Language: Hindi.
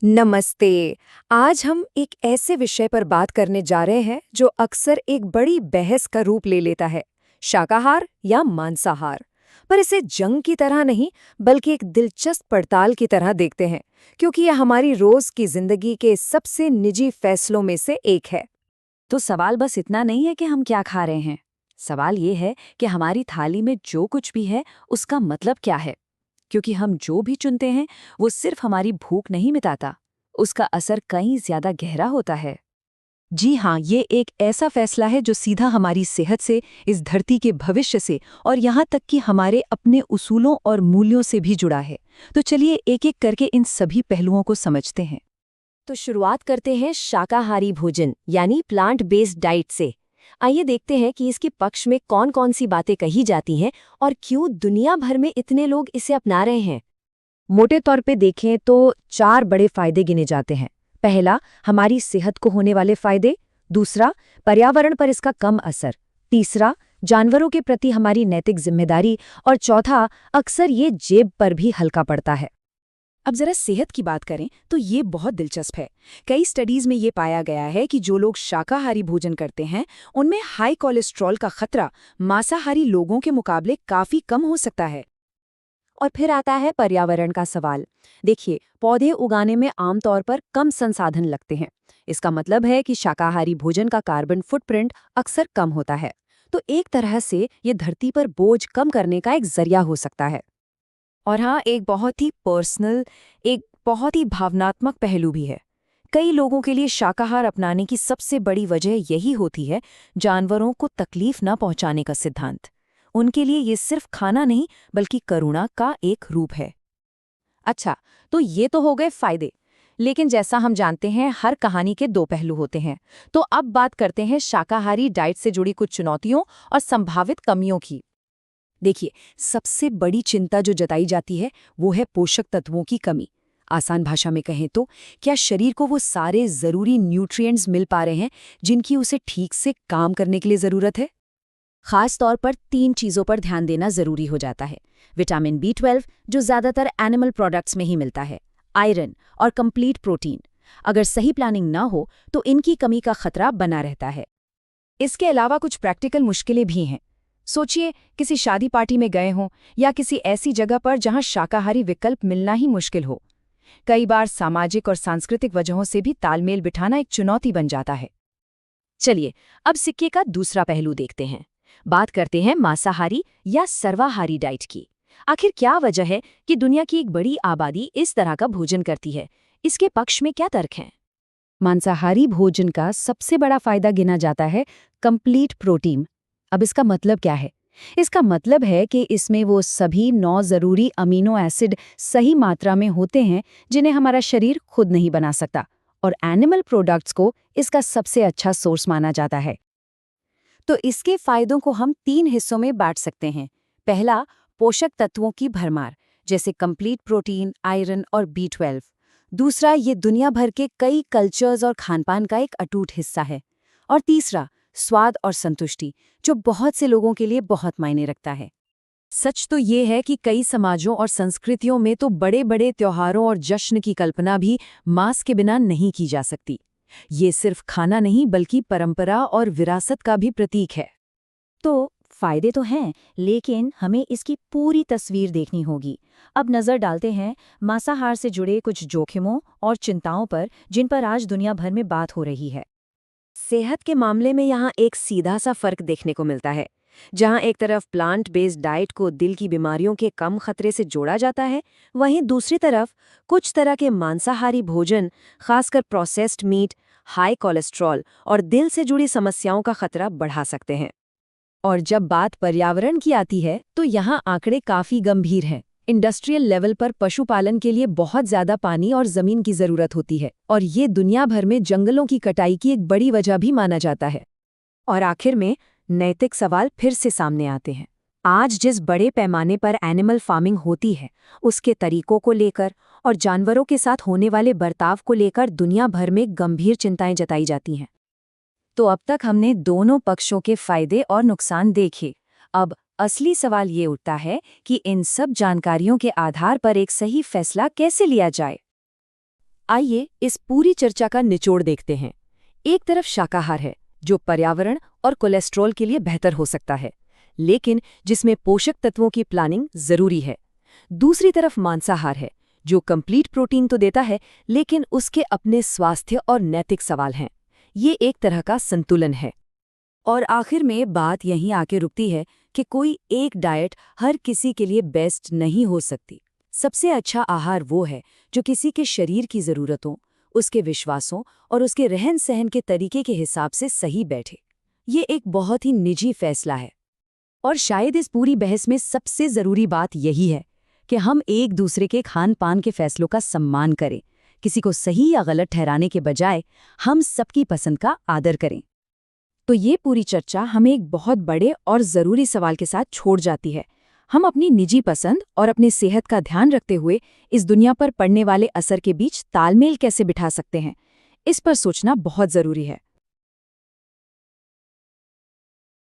नमस्ते। आज हम एक ऐसे विषय पर बात करने जा रहे हैं जो अक्सर एक बड़ी बहस का रूप ले लेता है, शाकाहार या मांसाहार। पर इसे जंग की तरह नहीं, बल्कि एक दिलचस्प पड़ताल की तरह देखते हैं, क्योंकि यह हमारी रोज की जिंदगी के सबसे निजी फैसलों में से एक है। तो सवाल बस इतना नहीं है कि हम क्या खा रहे हैं। सवाल ये है कि हमारी थाली में जो कुछ भी है उसका मतलब क्या है। क्योंकि हम जो भी चुनते हैं वो सिर्फ हमारी भूख नहीं मिटाता, उसका असर कहीं ज्यादा गहरा होता है। जी हाँ, ये एक ऐसा फैसला है जो सीधा हमारी सेहत से, इस धरती के भविष्य से और यहाँ तक कि हमारे अपने उसूलों और मूल्यों से भी जुड़ा है। तो चलिए एक एक करके इन सभी पहलुओं को समझते हैं। तो शुरुआत करते हैं शाकाहारी भोजन यानी प्लांट बेस्ड डाइट से। आइए देखते हैं कि इसके पक्ष में कौन कौन सी बातें कही जाती हैं और क्यों दुनिया भर में इतने लोग इसे अपना रहे हैं। मोटे तौर पे देखें तो 4 बड़े फायदे गिने जाते हैं। पहला, हमारी सेहत को होने वाले फायदे। दूसरा, पर्यावरण पर इसका कम असर। तीसरा, जानवरों के प्रति हमारी नैतिक जिम्मेदारी। और चौथा, अक्सर ये जेब पर भी हल्का पड़ता है। अब जरा सेहत की बात करें तो ये बहुत दिलचस्प है। कई स्टडीज में ये पाया गया है कि जो लोग शाकाहारी भोजन करते हैं उनमें हाई कोलेस्ट्रॉल का खतरा मांसाहारी लोगों के मुकाबले काफी कम हो सकता है। और फिर आता है पर्यावरण का सवाल। देखिए, पौधे उगाने में आमतौर पर कम संसाधन लगते हैं। इसका मतलब है कि शाकाहारी भोजन का कार्बन फुटप्रिंट अक्सर कम होता है। तो एक तरह से ये धरती पर बोझ कम करने का एक जरिया हो सकता है। और हाँ, एक बहुत ही पर्सनल, एक बहुत ही भावनात्मक पहलू भी है। कई लोगों के लिए शाकाहार अपनाने की सबसे बड़ी वजह यही होती है, जानवरों को तकलीफ न पहुंचाने का सिद्धांत। उनके लिए ये सिर्फ खाना नहीं बल्कि करुणा का एक रूप है। अच्छा, तो ये तो हो गए फायदे। लेकिन जैसा हम जानते हैं, हर कहानी के 2 पहलू होते हैं। तो अब बात करते हैं शाकाहारी डाइट से जुड़ी कुछ चुनौतियों और संभावित कमियों की। देखिए, सबसे बड़ी चिंता जो जताई जाती है वो है पोषक तत्वों की कमी। आसान भाषा में कहें तो क्या शरीर को वो सारे जरूरी न्यूट्रिएंट्स मिल पा रहे हैं जिनकी उसे ठीक से काम करने के लिए जरूरत है। खास तौर पर 3 चीज़ों पर ध्यान देना ज़रूरी हो जाता है। विटामिन B12, जो ज़्यादातर एनिमल प्रोडक्ट्स में ही मिलता है, आयरन और कंप्लीट प्रोटीन। अगर सही प्लानिंग ना हो तो इनकी कमी का खतरा बना रहता है। इसके अलावा कुछ प्रैक्टिकल मुश्किलें भी हैं। सोचिए, किसी शादी पार्टी में गए हों या किसी ऐसी जगह पर जहां शाकाहारी विकल्प मिलना ही मुश्किल हो। कई बार सामाजिक और सांस्कृतिक वजहों से भी तालमेल बिठाना एक चुनौती बन जाता है। चलिए, अब सिक्के का दूसरा पहलू देखते हैं। बात करते हैं मांसाहारी या सर्वाहारी डाइट की। आखिर क्या वजह है कि दुनिया की एक बड़ी आबादी इस तरह का भोजन करती है? इसके पक्ष में क्या तर्क हैं? मांसाहारी भोजन का सबसे बड़ा फायदा गिना जाता है कंप्लीट प्रोटीन। अब इसका मतलब क्या है? इसका मतलब है कि इसमें वो सभी 9 जरूरी अमीनो एसिड सही मात्रा में होते हैं जिन्हें हमारा शरीर खुद नहीं बना सकता, और एनिमल प्रोडक्ट्स को इसका सबसे अच्छा सोर्स माना जाता है। तो इसके फायदों को हम 3 हिस्सों में बांट सकते हैं। पहला, पोषक तत्वों की भरमार, जैसे कंप्लीट प्रोटीन, आयरन और B12। दूसरा, ये दुनिया भर के कई कल्चर्स और खानपान का एक अटूट हिस्सा है। और तीसरा, स्वाद और संतुष्टि, जो बहुत से लोगों के लिए बहुत मायने रखता है। सच तो ये है कि कई समाजों और संस्कृतियों में तो बड़े बड़े त्योहारों और जश्न की कल्पना भी मांस के बिना नहीं की जा सकती। ये सिर्फ खाना नहीं बल्कि परंपरा और विरासत का भी प्रतीक है। तो फायदे तो हैं, लेकिन हमें इसकी पूरी तस्वीर देखनी होगी। अब नज़र डालते हैं मांसाहार से जुड़े कुछ जोखिमों और चिंताओं पर, जिन पर आज दुनिया भर में बात हो रही है। सेहत के मामले में यहाँ एक सीधा सा फर्क देखने को मिलता है। जहाँ एक तरफ प्लांट बेस्ड डाइट को दिल की बीमारियों के कम खतरे से जोड़ा जाता है, वहीं दूसरी तरफ कुछ तरह के मांसाहारी भोजन, खासकर प्रोसेस्ड मीट, हाई कोलेस्ट्रॉल और दिल से जुड़ी समस्याओं का खतरा बढ़ा सकते हैं। और जब बात पर्यावरण की आती है तो यहाँ आंकड़े काफी गंभीर हैं। इंडस्ट्रियल लेवल पर पशुपालन के लिए बहुत ज्यादा पानी और जमीन की जरूरत होती है, और ये दुनिया भर में जंगलों की कटाई की एक बड़ी वजह भी माना जाता है। और आखिर में नैतिक सवाल फिर से सामने आते हैं। आज जिस बड़े पैमाने पर एनिमल फार्मिंग होती है, उसके तरीकों को लेकर और जानवरों के साथ होने वाले बर्ताव को लेकर दुनिया भर में गंभीर चिंताएं जताई जाती हैं। तो अब तक हमने दोनों पक्षों के फायदे और नुकसान देखे। अब असली सवाल ये उठता है कि इन सब जानकारियों के आधार पर एक सही फैसला कैसे लिया जाए। आइए इस पूरी चर्चा का निचोड़ देखते हैं। एक तरफ शाकाहार है, जो पर्यावरण और कोलेस्ट्रॉल के लिए बेहतर हो सकता है, लेकिन जिसमें पोषक तत्वों की प्लानिंग जरूरी है। दूसरी तरफ मांसाहार है, जो कंप्लीट प्रोटीन तो देता है, लेकिन उसके अपने स्वास्थ्य और नैतिक सवाल हैं। ये एक तरह का संतुलन है। और आखिर में बात यहीं आके रुकती है कि कोई एक डाइट हर किसी के लिए बेस्ट नहीं हो सकती। सबसे अच्छा आहार वो है जो किसी के शरीर की ज़रूरतों, उसके विश्वासों और उसके रहन सहन के तरीके के हिसाब से सही बैठे। ये एक बहुत ही निजी फैसला है। और शायद इस पूरी बहस में सबसे ज़रूरी बात यही है कि हम एक दूसरे के खान पान के फैसलों का सम्मान करें। किसी को सही या गलत ठहराने के बजाय हम सबकी पसंद का आदर करें। तो ये पूरी चर्चा हमें एक बहुत बड़े और ज़रूरी सवाल के साथ छोड़ जाती है। हम अपनी निजी पसंद और अपनी सेहत का ध्यान रखते हुए इस दुनिया पर पड़ने वाले असर के बीच तालमेल कैसे बिठा सकते हैं, इस पर सोचना बहुत ज़रूरी है।